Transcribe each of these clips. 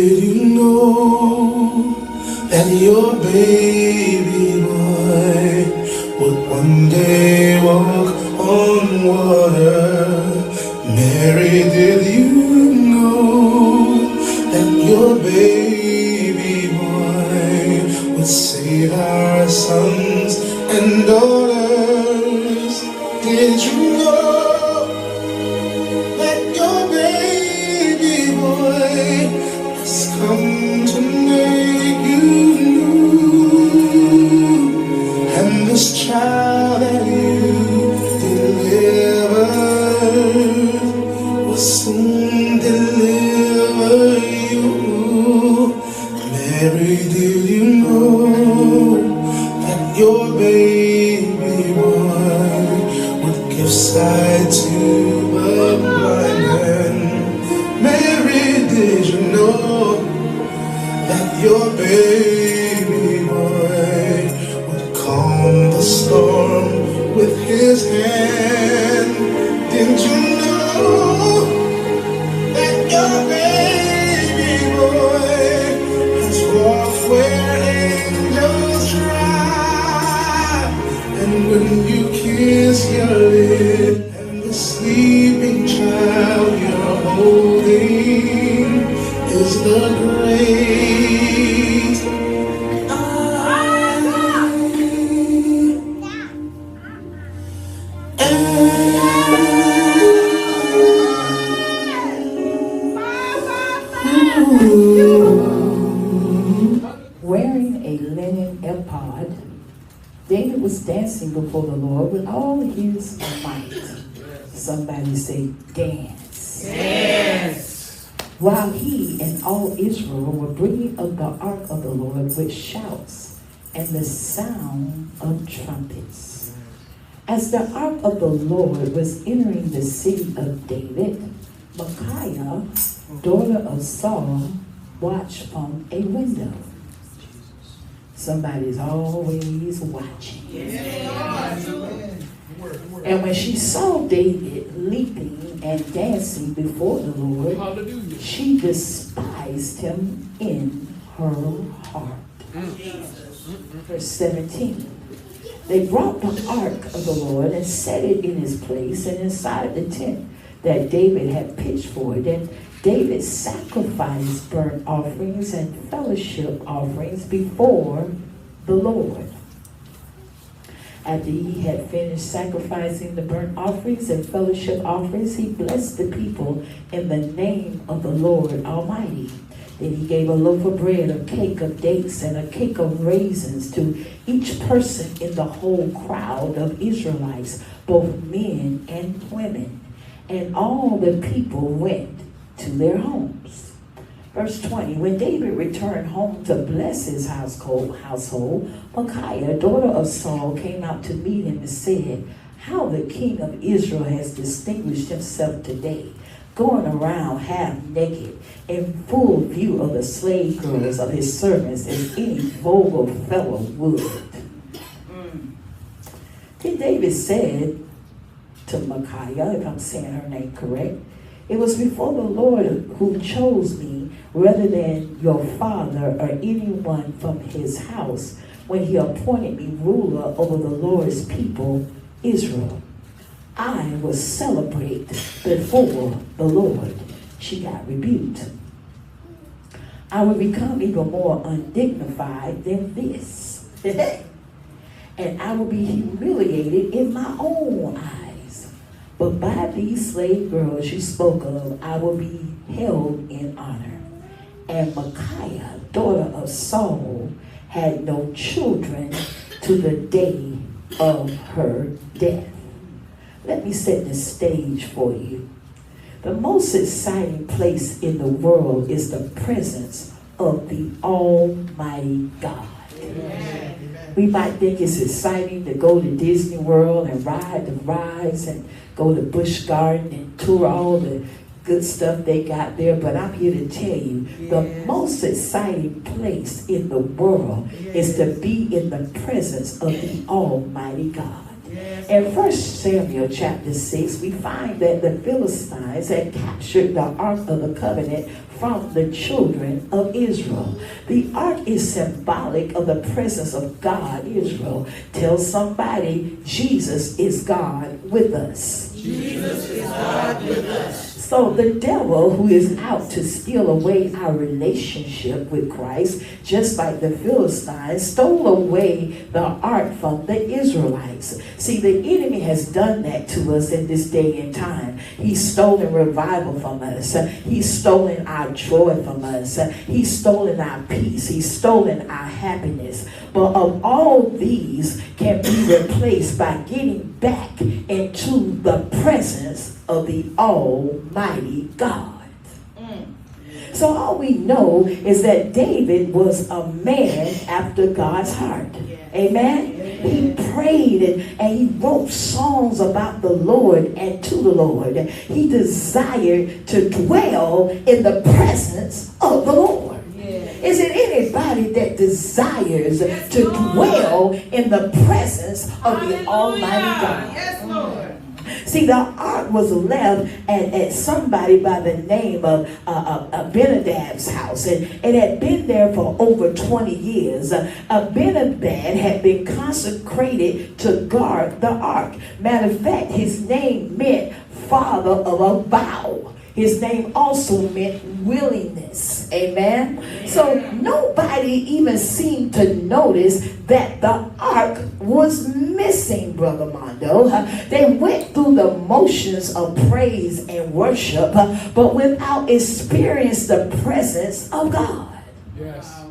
did you know that your baby boy would one day walk on water? Mary, did you know that your baby boy would save our sons and daughters? Did you know that your baby boy has come to make you new? And this child that you delivered will soon deliver you. Mary, did you know that your baby boy would give sight to the blind man? Mary, did you know that your baby boy would calm the storm with his hand? Did you know that your baby boy has walked where angels ride? And when you kiss your lip and the sleeping child you're holding is the great Wearing a linen ephod, David was dancing before the Lord with all his might. Somebody say, dance. Dance. While he and all Israel were bringing up the ark of the Lord with shouts and the sound of trumpets. As the ark of the Lord was entering the city of David, Micaiah, daughter of Saul, watched from a window. Somebody's always watching. And when she saw David leaping and dancing before the Lord, she despised him in her heart. Verse 17. They brought the ark of the Lord and set it in his place and inside the tent that David had pitched for it. And David sacrificed burnt offerings and fellowship offerings before the Lord. After he had finished sacrificing the burnt offerings and fellowship offerings, he blessed the people in the name of the Lord Almighty. Then he gave a loaf of bread, a cake of dates, and a cake of raisins to each person in the whole crowd of Israelites, both men and women. And all the people went to their homes. Verse 20, when David returned home to bless his household, Micaiah, daughter of Saul, came out to meet him and said, how the king of Israel has distinguished himself today, going around half naked in full view of the slave girls of his servants as any vulgar fellow would. Then David said to Micaiah, if I'm saying her name correct, it was before the Lord who chose me rather than your father or anyone from his house when he appointed me ruler over the Lord's people, Israel. I will celebrate before the Lord. She got rebuked. I will become even more undignified than this. And I will be humiliated in my own eyes. But by these slave girls you spoke of, I will be held in honor. And Micaiah, daughter of Saul, had no children to the day of her death. Let me set the stage for you. The most exciting place in the world is the presence of the Almighty God. Amen. We might think it's exciting to go to Disney World and ride the rides and go to Busch Garden and tour all the good stuff they got there, but I'm here to tell you, the most exciting place in the world is to be in the presence of the Almighty God. In 1 Samuel chapter 6, we find that the Philistines had captured the Ark of the Covenant from the children of Israel. The ark is symbolic of the presence of God, Israel. Tell somebody, Jesus is God with us. Jesus is God with us. So the devil, who is out to steal away our relationship with Christ, just like the Philistines, stole away the ark from the Israelites. See, the enemy has done that to us in this day and time. He's stolen revival from us. He's stolen our joy from us. He's stolen our peace. He's stolen our happiness. But of all these can be replaced by getting back into the presence of the Almighty God. So all we know is that David was a man after God's heart. Amen? He prayed and he wrote songs about the Lord and to the Lord. He desired to dwell in the presence of the Lord. Is it anybody that desires to dwell in the presence of the Almighty God? Yes, Lord. See, the ark was left at somebody by the name of Abinadab's house. And it had been there for over 20 years. Abinadab had been consecrated to guard the ark. Matter of fact, his name meant father of a vow. His name also meant willingness. Amen? So nobody even seemed to notice that the ark was missing, Brother Mondo. They went through the motions of praise and worship, but without experiencing the presence of God. Yes.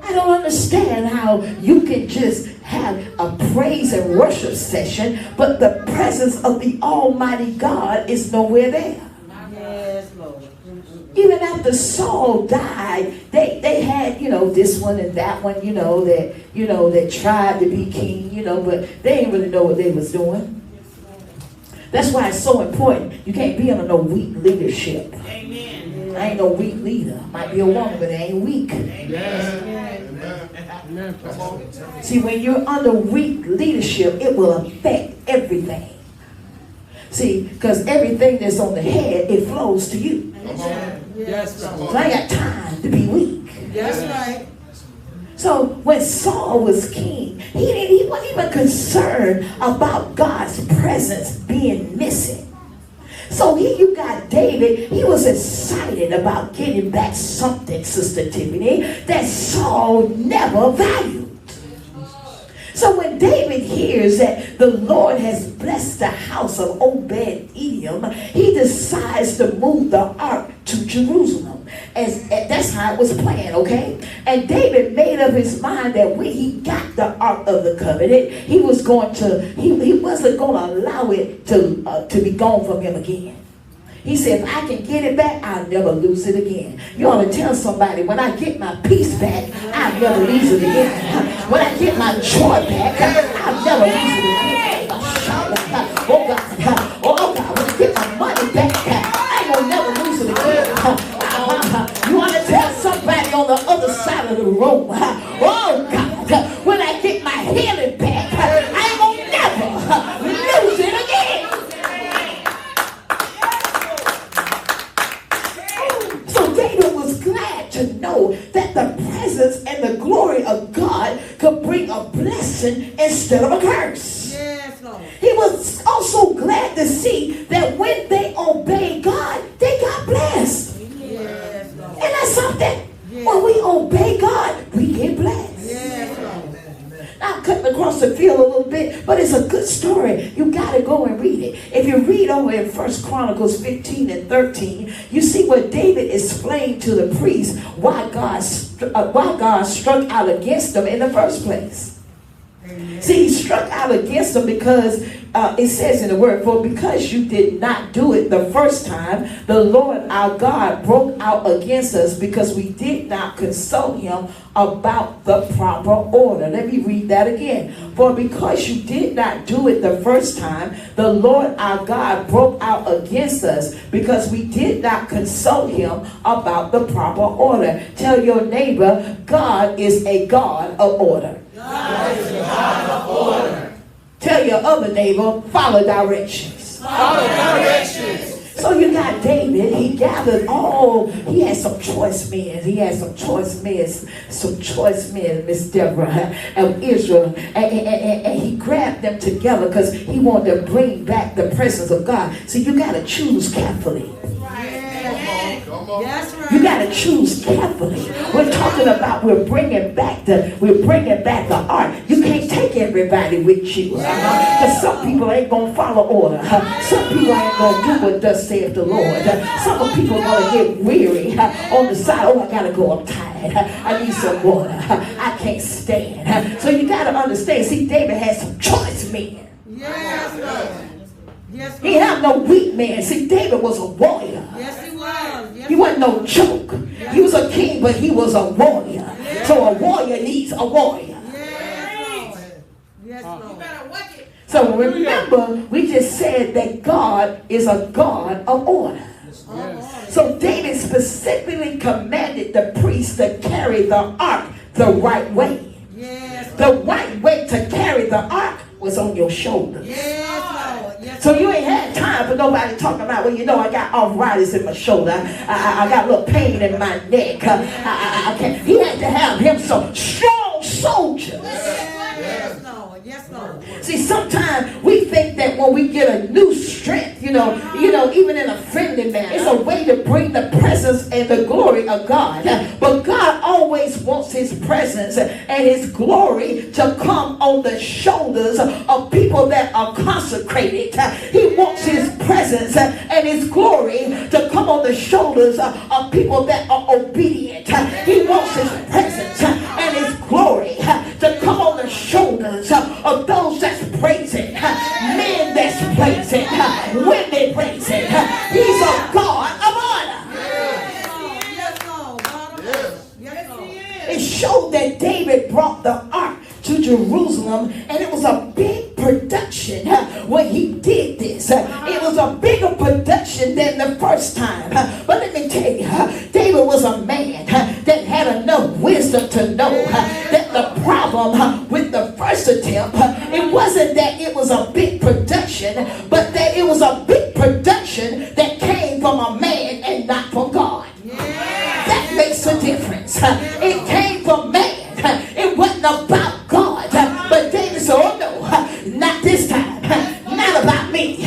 I don't understand how you can just have a praise and worship session, but the presence of the Almighty God is nowhere there. Yes, Lord. Even after Saul died, they had, this one and that one, that tried to be king, but they didn't really know what they was doing. That's why it's so important. You can't be under no weak leadership. Amen. I ain't no weak leader. Might be a woman, but they ain't weak. Amen. See, when you're under weak leadership, it will affect everything. See, because everything that's on the head, it flows to you. Yes, So I ain't got time to be weak. That's right. So when Saul was king, he wasn't even concerned about God's presence being missing. So here you got David. He was excited about getting back something, Sister Tiffany, that Saul never valued. So when David hears that the Lord has blessed the house of Obed-Edom, he decides to move the ark to Jerusalem. That's how it was planned, okay? And David made up his mind that when he got the Ark of the Covenant, he wasn't going to allow it to be gone from him again. He said, if I can get it back, I'll never lose it again. You ought to tell somebody, when I get my peace back, I'll never lose it again. When I get my joy back, I'll never lose it again. Oh God, when I get my money back, I ain't gonna never lose it again. You want to tell somebody on the other side of the room, oh God, when I get my healing back, I ain't gonna never lose it again. So David was glad to know that the presence and the glory of God could bring a blessing instead of a curse. Yes, Lord. He was also glad to see that when they obeyed God, they got blessed. Yes, Lord. And that's something. When we obey God, we get blessed. Yes, Lord. Now I'm cutting across the field a little bit, but it's a good story. You got to go and read it. If you read over in 1 Chronicles 15 and 13, you see where David explained to the priest why God struck out against them in the first place. See, he struck out against them because it says in the word, for because you did not do it the first time, the Lord our God broke out against us because we did not consult him about the proper order. Let me read that again. For because you did not do it the first time, the Lord our God broke out against us because we did not consult him about the proper order. Tell your neighbor, God is a God of order. God is a God of order. Tell your other neighbor, follow directions. Follow directions. So you got David, he gathered he had some choice men. He had some choice men, Miss Deborah, of Israel. And he grabbed them together because he wanted to bring back the presence of God. So you got to choose carefully. That's right. You got to choose carefully. We're talking about we're bringing back the ark. You can't take everybody with you. Because some people ain't going to follow order. Some people ain't going to do what thus saith the Lord. Some people are going to get weary on the side. Oh, I got to go. I'm tired. I need some water. I can't stand. So you got to understand. See, David had some choice men. Yes, Lord. Yes, Lord. He had no weak man. See, David was a warrior. Yes, he was. Yes, He wasn't no joke. He was a king, but he was a warrior. So a warrior needs a warrior. Yes, Lord. Yes, Lord. So remember, we just said that God is a God of order. So David specifically commanded the priest to carry the ark the right way. Yes, The right way to carry the ark was on your shoulders. yes, Lord. Yes, So you ain't had time for nobody talking about, well, you know, I got arthritis in my shoulder. I got a little pain in my neck. I can't. He had to have him some strong soldiers. yes, Lord. Yes, Lord. See, sometimes we think that when we get a new strength, you know, even in a friendly manner, it's a way to bring the presence and the glory of God. But God always wants his presence and his glory to come on the shoulders of people that are consecrated. He wants his presence and his glory to come on the shoulders of people that are obedient. He wants his presence and his glory to come on the shoulders of those that's praising, men that's praising, women praising. He's a God of honor. Yes, Lord. God of us. Yes, Lord. It showed that David brought the ark to Jerusalem, and it was a big production when he did this. It was a bigger production than the first time. But let me tell you, David was a man that had enough wisdom to know that the problem with the first attempt, it wasn't that it was a big production, but that it was a big production that came from a man and not from God. That makes a difference. It came from man. It wasn't about God. But David said, oh no, not this time. Not about me.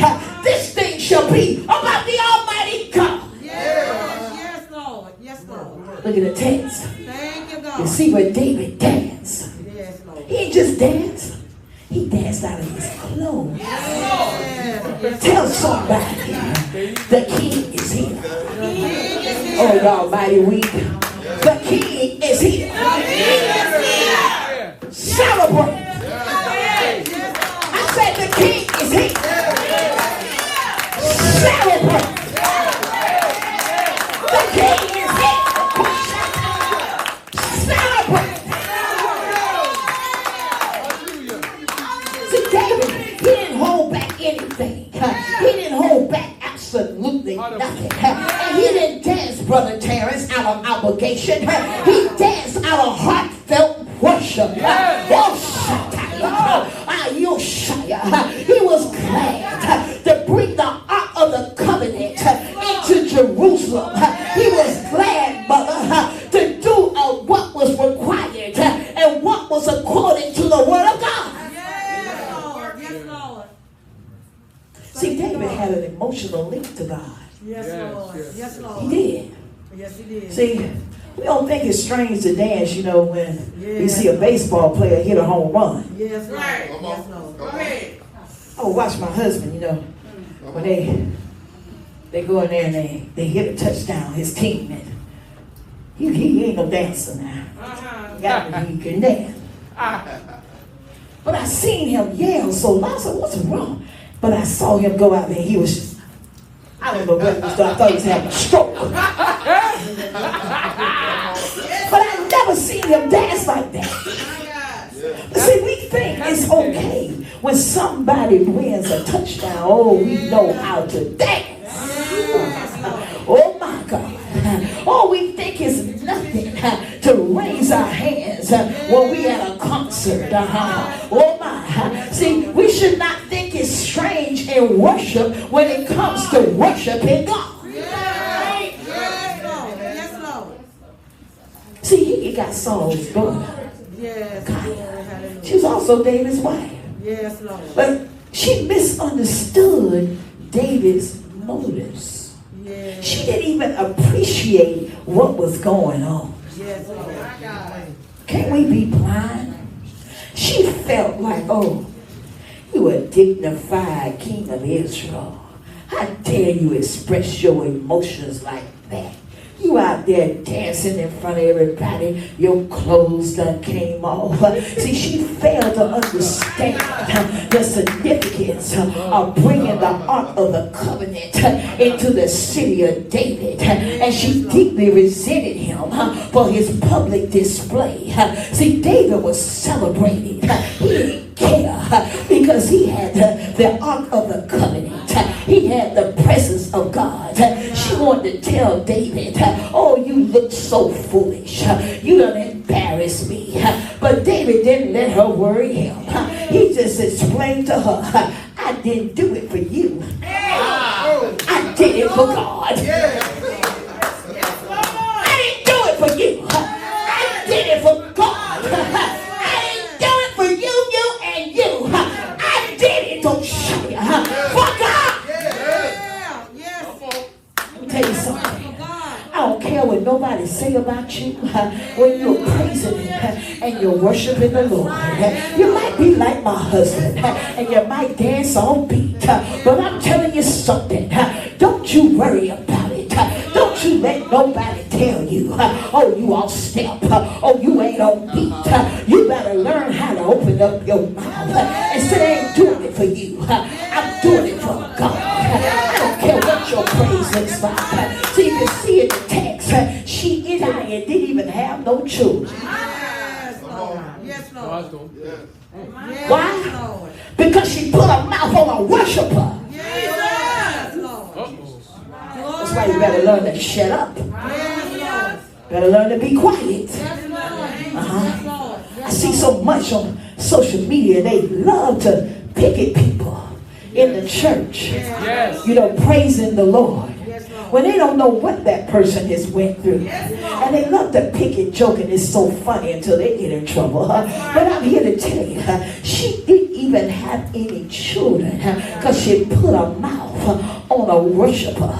This thing shall be about the Almighty God. Yes, Lord. Yes, Lord. Look at the text. Thank you, You God. see where David danced. Yes, Lord. He didn't just dance. He danced out of his clothes. Yes. Tell somebody the king is here. Oh, y'all mighty weak. The king is here. Celebrate. I said the king is here. Celebrate. The king is here. Celebrate. See, David, he didn't hold back anything. He didn't hold back absolutely nothing. And he didn't dance, Brother Terrence, out of obligation. He danced out of heartfelt worship. He was glad to bring the ark of the covenant into Jerusalem. He was glad, mother, to do what was required and what was according to the word of God. Yes, Lord. Yes, Lord. See, David had an emotional link to God. Yes, Lord. Yes, He Lord. did. Yes, he did. See, we don't think it's strange to dance, you know, when we see a baseball player hit a home run. Yes, Lord. Yes, Lord. Go ahead. I would watch my husband, you know, when they go in there and they hit a touchdown, his team, and he ain't no dancer now. He can dance. But I seen him yell so loud. I said, what's wrong? But I saw him go out there. He was just, I don't know what he was doing. I thought he was having a stroke. But I never seen him dance like that. But see, we think it's okay when somebody wins a touchdown. Oh, we know how to dance. Oh my God. Oh, we think it's nothing to raise our hands when we at a concert. Oh my. See, we should not think it's strange in worship when it comes to worshiping God. See, he got Saul's daughter. Yes. She was also David's wife. Yes, Lord. But she misunderstood David's motives. Yes. She didn't even appreciate what was going on. Yes, Lord. Can't we be blind? She felt like, oh, you a dignified king of Israel. How dare you express your emotions like that? You out there dancing in front of everybody. Your clothes done came off. See, she failed to understand the significance of bringing the Ark of the Covenant into the city of David. And she deeply resented him for his public display. See, David was celebrating. He didn't care because he had the Ark of the Covenant. He had the presence of God. She wanted to tell David, oh, you look so foolish. You done embarrassed me. But David didn't let her worry him. He just explained to her, I didn't do it for you. I did it for God. I didn't do it for you. I did it for God. I didn't do it for you and you. I did it, don't show you, for God. Tell you something. I don't care what nobody say about you when you're praising Him and you're worshiping the Lord. You might be like my husband and you might dance on beat, but I'm telling you something. Don't you worry about it. Don't you let nobody tell you, oh, you off step, oh, you ain't on beat. You better learn how to open up your mouth and say, I ain't doing it for you. I'm doing it for God. I don't care what your praise looks like. So you can see in the text, she and I didn't even have no children. Yes, Lord. Yes, Lord. Why? Because she put her mouth on a worshiper. Yes, Lord. That's why you better learn to shut up. Better learn to be quiet. I see so much on social media. They love to pick at people in the church. You know, praising the Lord when they don't know what that person has went through. And they love to pick and joke, and it's so funny until they get in trouble. But I'm here to tell you, she didn't even have any children because she put her mouth on a worshiper.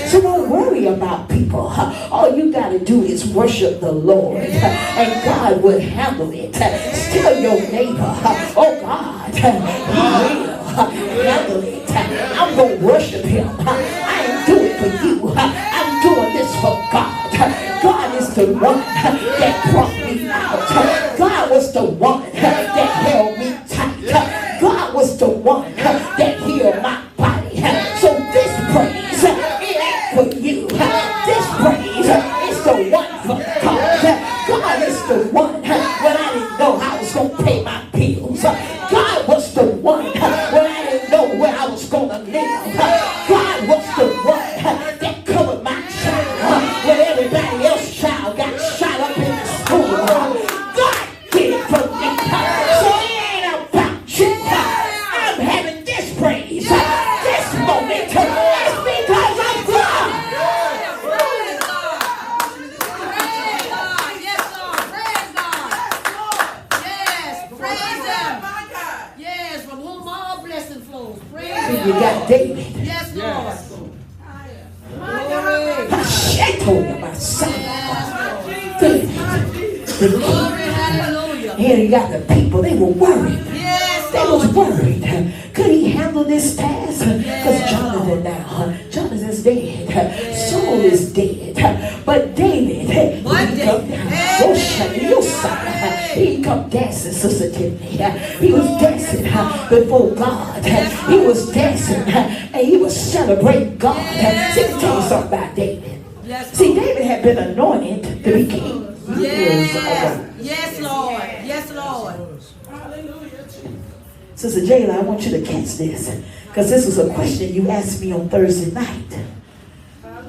So don't worry about people. All you got to do is worship the Lord, and God will handle it. Tell your neighbor, oh God, He will handle it. I'm going to worship Him. I ain't doing it for you. I'm doing this for God. God is the one that brought me out. God was the one that held me tight. God was the one that healed my body. So this praise, it ain't for you. This praise is the one for God. God is the one when I didn't know I was going to pay my bills. God was the one when I didn't know where I was going to live. God was the one that covered my child when everybody else's child got shot up in the school. God did it for me. So it ain't about you. I'm having this praise, this moment. It's because of God. You got David. Yes, Lord. I told him my son. David. Here you got the people. They were worried. They was worried. Could he handle this task? Because Jonathan now. Jonathan's dead. Saul is dead. But David, he come down. He didn't come dancing, Sister Tiffany. He was dancing before God. He was dancing and he was celebrating God. See, let me tell you something about David. See, David had been anointed to be king years ago. Yes, Lord. Yes, Lord. Sister Jayla, I want you to catch this, because this was a question you asked me on Thursday night.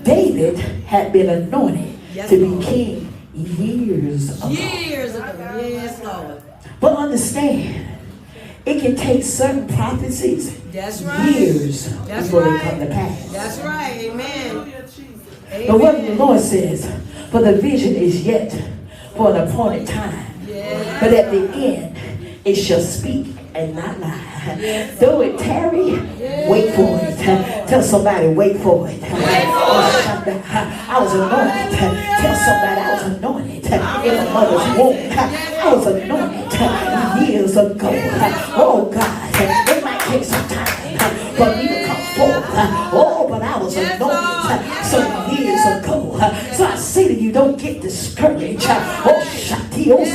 David had been anointed to be king years ago. Years ago. Yes, Lord. But understand, it can take certain prophecies That's right. years That's before right. they come to pass. That's right. Amen. The word of the Lord says, for the vision is yet for an appointed time. Yes. But at the end, it shall speak and not lie. Though it tarry, wait for it. Tell somebody, wait for it. I was anointed. Tell somebody I was anointed in my mother's womb. I was anointed years ago. Oh God, it might take some time for me to come forth. Oh, but I was anointed some years ago. So I say to you, don't get discouraged. Oh, Shati, oh,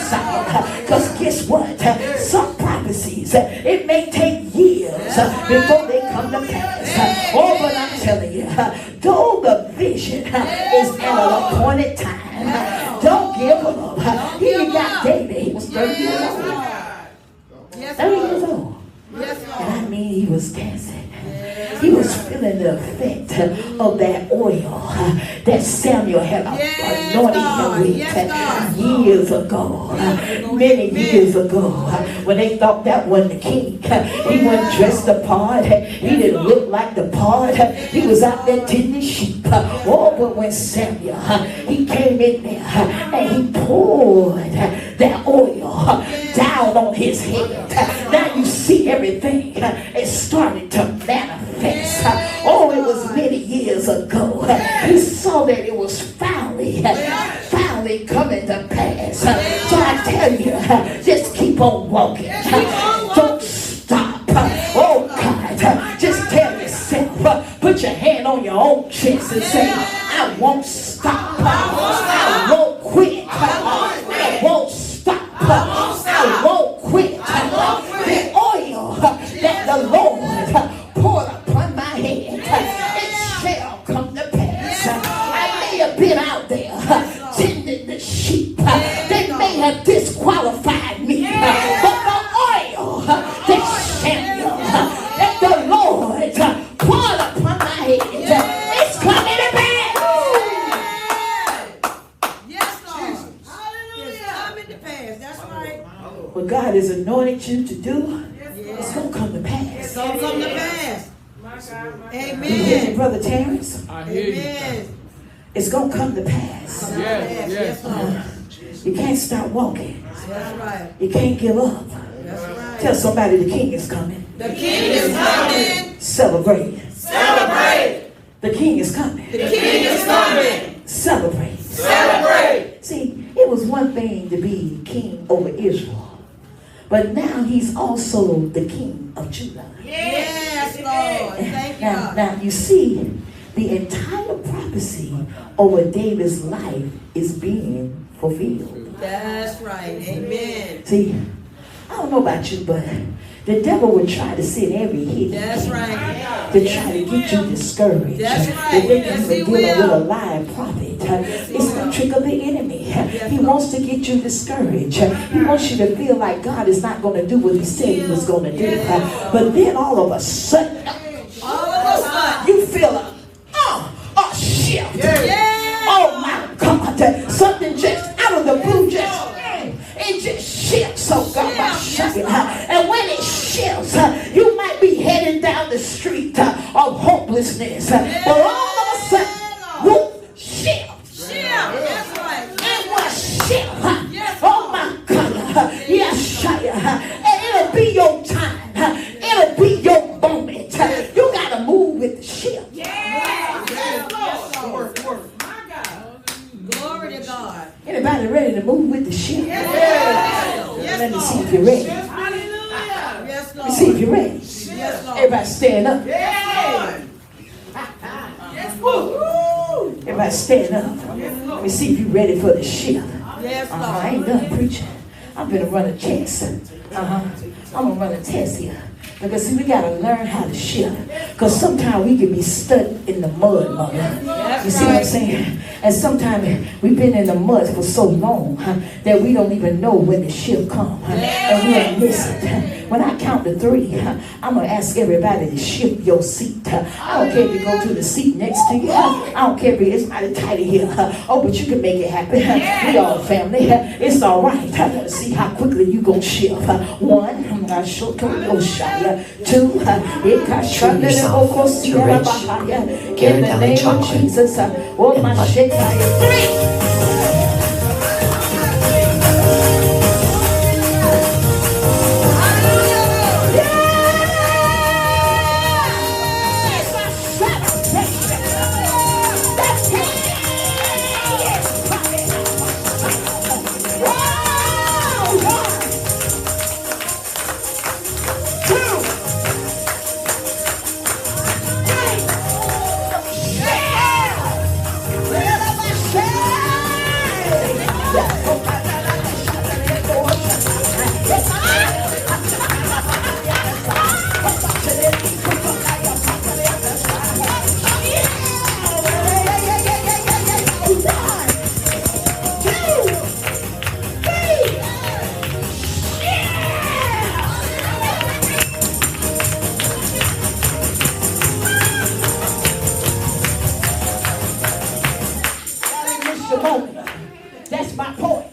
because guess what? Some prophecies, it may take years before they come to pass. Oh, but I'm telling you, though the vision is at an appointed time, don't give up. He got David. He was 30 years old. 30 years old. And I mean, he was dancing. He was feeling the effect of that oil that Samuel had anointed him with years ago. Many years ago, when they thought that wasn't the king. He wasn't dressed the part. He didn't look like the part. He was out there tending sheep. Oh, but when Samuel, he came in there and he poured that oil down on his head. Now you see everything. It started to manifest. Oh, it was many years ago. He saw that it was finally coming to pass. So I tell you, just keep on walking. Don't stop. Oh God, just tell yourself, put your hand on your own chest and say, I won't stop. I won't quit. I won't stop. I won't quit. The oil that the Lord poured upon my head, it shall come to pass. I may have been out there tending the sheep. They may have disqualified me, but the oil that Samuel, that the Lord poured upon my head, it's coming to pass. Yes, Lord. It's coming to pass. That's right. What God has anointed you to do, it's going to come to pass. It's going to come to pass. You hear me, Amen. Brother Terrence? I hear you. Amen. It's going to come to pass. Yes, Lord. You can't stop walking. That's right. You can't give up. That's right. Tell somebody the king is coming. The king is coming. Celebrate. Celebrate. The king is coming. The king is coming. Celebrate. Celebrate. See, it was one thing to be king over Israel, but now he's also the king of Judah. Yes, Lord. Thank you. Now you see, the entire prophecy over David's life is being fulfilled. That's right. Amen. See, I don't know about you, but the devil would try to send every hit That's right. to try to get you discouraged. That's To right. think Yes, you're he dealing with a will. lying prophet. It's the trick of the enemy. He wants to get you discouraged. He wants you to feel like God is not going to do what he said he was going to do. But then all of a sudden, All of a sudden. you feel a shift. Oh my God. Something just out of the blue it just shifts. So God, and when it shifts, you might be heading down the street of hopelessness. But all of a sudden, whoop, shift. That's right. It was shift. Oh my God. Yes, and it'll be your time. It'll be your moment. You gotta move with the shift. Glory to God. Anybody ready to move with the shift? Yes, Let me see Lord. if you're ready. Hallelujah. Yes, Let Lord. me see if you're ready. Yes, Lord. Everybody stand up. Yes, Lord. Everybody stand up. Let me see if you're ready for the shift. Yes, I Lord. ain't done preaching. I'm gonna run a test. I'm gonna run a test here. Because see, we gotta learn how to shift. Because sometimes we can be stuck in the mud, mother. That's You see what I'm saying? And sometimes we've been in the mud for so long that we don't even know when the shift comes. And we'll miss it. When I count to 3, I'm going to ask everybody to shift your seat. I don't care if you go to the seat next to you. I don't care if it's mighty tight here. Oh, but you can make it happen. We all family. It's all right. See how quickly you going to shift. 1, I'm going to show 2, in the name of Jesus. Oh, my shit. 3. That's my point.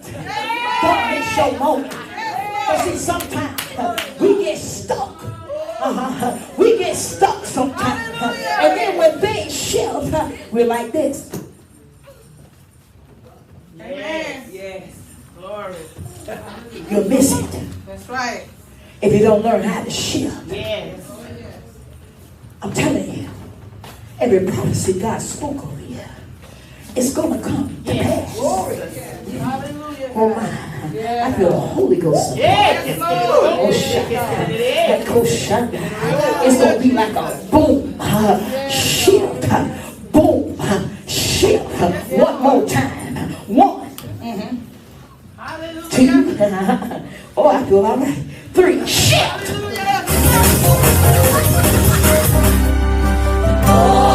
Don't miss your moment. But see, sometimes we get stuck. We get stuck sometimes. And then when things shift, we're like this. Amen. Yes. Glory. You'll miss it. That's right. If you don't learn how to shift. Yes. I'm telling you, every prophecy God spoke over you, it's going to come to pass. Glory. Hallelujah. Oh my. I feel the Holy Ghost. It's going to be like a boom, shift, boom, shift. One more time. 1, 2, oh, I feel all right. 3, shift. Hallelujah.